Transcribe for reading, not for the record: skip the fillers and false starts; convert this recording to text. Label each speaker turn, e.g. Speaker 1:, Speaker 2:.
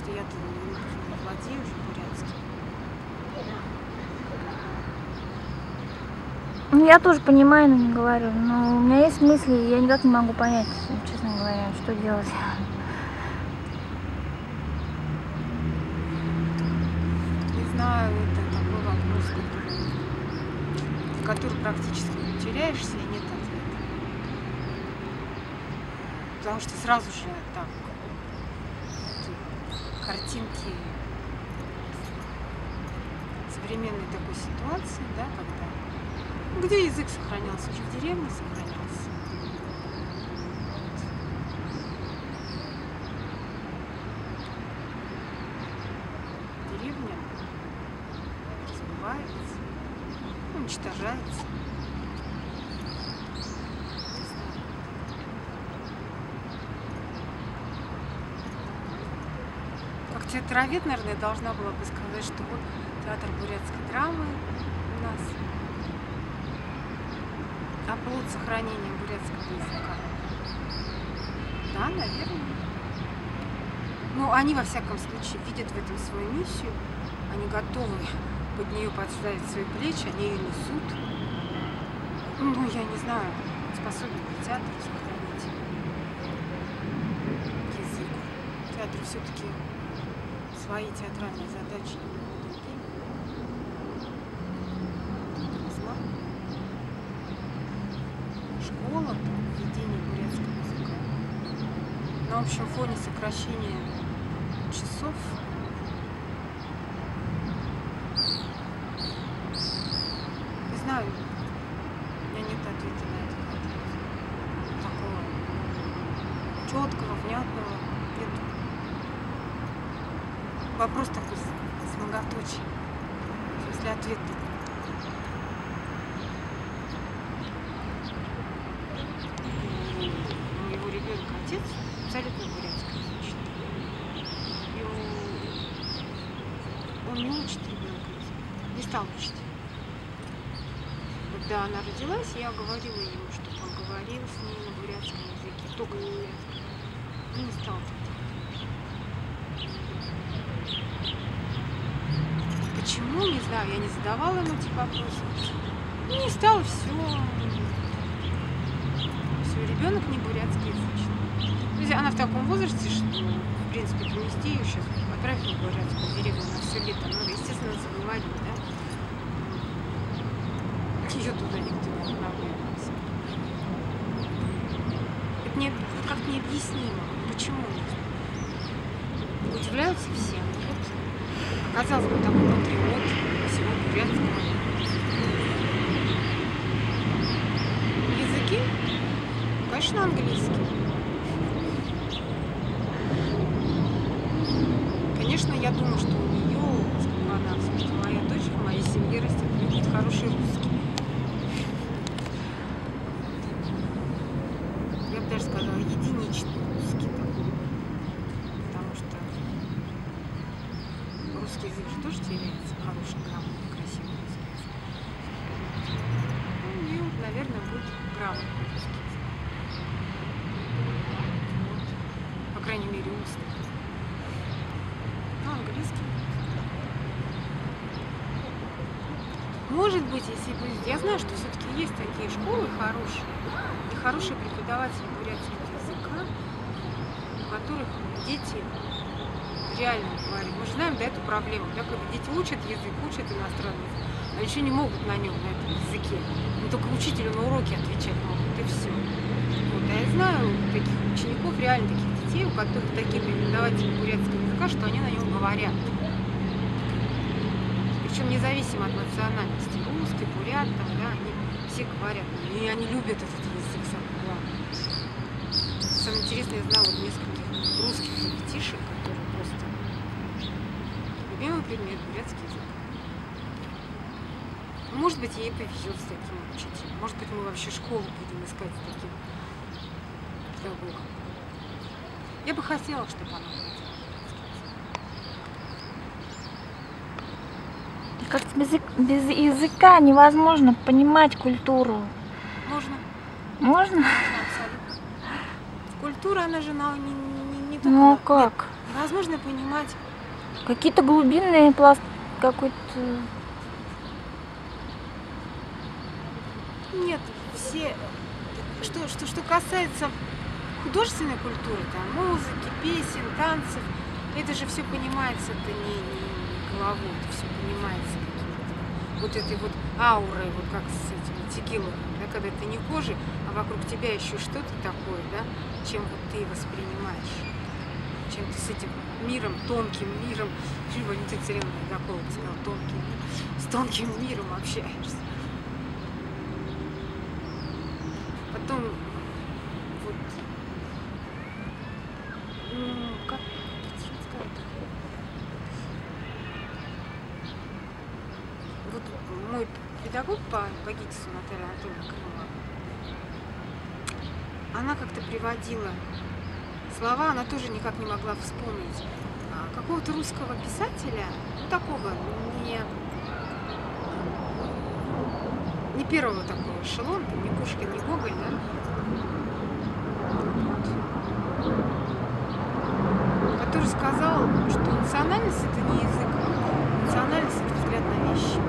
Speaker 1: что я-то не владею уже бурятским.
Speaker 2: Ну, я тоже понимаю, но не говорю. Но у меня есть мысли, и я никак не могу понять, честно говоря, что делать.
Speaker 1: Не знаю, это такой вопрос, в который практически не теряешься и нет ответа. Потому что сразу же так картинки современной такой ситуации, да, когда где язык сохранялся, уже в деревне сохранялся. Деревня разбивается, уничтожается. Не знаю. Как театровед, наверное, должна была бы сказать, что вот театр бурятской драмы у нас оплот сохранения бурятского языка. Да, наверное. Ну, они, во всяком случае, видят в этом свою миссию. Они готовы под нее подставить свои плечи, они ее несут. Ну, я не знаю, способен ли театр сохранить язык. Театру все-таки свои театральные задачи немного другие. Не знаю. Школа, введение бурятского языка. На общем фоне сокращения часов не знаю, у меня нет ответа на этот вопрос. Такого четкого, внятного нет. Вопрос такой с многоточием. В смысле ответ такой. У моего ребенка отец абсолютно бурятскоязычный. И он не учит ребенка язык, не стал учить. Когда она родилась, я говорила ему, чтобы он говорил с ней на бурятском языке, только на бурятском. Он не стал это делать. Почему, не знаю, я не задавала ему эти вопросы. Ну, не стал, все. Все, ребенок не бурятскоязычный. То есть она в таком возрасте, что, в принципе, принести ее сейчас, отправить в бурятскую деревню на все лето, надо, естественно, заговорить, да? Ее туда никто не отправляет. Это мне как-то необъяснимо. Почему? Удивляются все. Вот, оказалось бы, такой патриот всего бурятского. Языки? Конечно, английский. Конечно, я думаю, что у нее, она, что моя дочь в моей семье растет, будет хороший русский. Я бы даже сказала, единичный русский такой. Потому что русский язык же тоже теряется, хороший, грамотный, красивый русский язык. Ну, и вот, наверное, будет грамотный русский язык. Вот. По крайней мере, устный. Ну, английский. Может быть, если будет. Я знаю, что все-таки есть такие школы хорошие, и хорошие преподаватели бурятского языка, у которых дети реально говорят. Мы же знаем, да, эту проблему, да, когда дети учат язык, учат иностранный язык, а еще не могут на нем, на этом языке. Но только учителю на уроке отвечать могут, и все. Вот. А я знаю таких учеников, реально таких детей, у которых такие преподаватели бурятского языка, что они на нем говорят. Причем независимо от национальности. Русский, бурят, там, да, они все говорят. И они любят этот язык, самое главное. Самое интересное, я знаю вот нескольких русских ребятишек, которые просто любимый предмет бурятский язык. Может быть, ей повезет с таким учителем. Может быть, мы вообще школу будем искать с таким педагогом. Я бы хотела, чтобы она была.
Speaker 2: Как без языка невозможно понимать культуру.
Speaker 1: Можно?
Speaker 2: Можно?
Speaker 1: Абсолютно. Культура, она же не только
Speaker 2: Ну
Speaker 1: на...
Speaker 2: как?
Speaker 1: Нет, Невозможно понимать.
Speaker 2: Какие-то глубинные пласт какой-то.
Speaker 1: Нет, все. Что касается художественной культуры, там, музыки, песен, танцев, это же все понимается, это не головой, это все понимается какими-то вот этой вот аурой, вот как с этими текилами, да, когда ты не кожей, а вокруг тебя еще что-то такое, да, чем вот ты воспринимаешь, чем ты с этим миром, тонким миром, Валентина Царевна Ягакова сказала, тонким миром, с тонким миром общаешься. Потом вот как сказать? Вот мой педагог по ГИТИСу Наталья Анатольевна Крымова, она как-то приводила слова, она тоже никак не могла вспомнить какого-то русского писателя, ну такого не первого такого эшелона, там, не Пушкин, не Гоголь, да? Вот. Который сказал, что национальность это не язык, национальность это взгляд на вещи.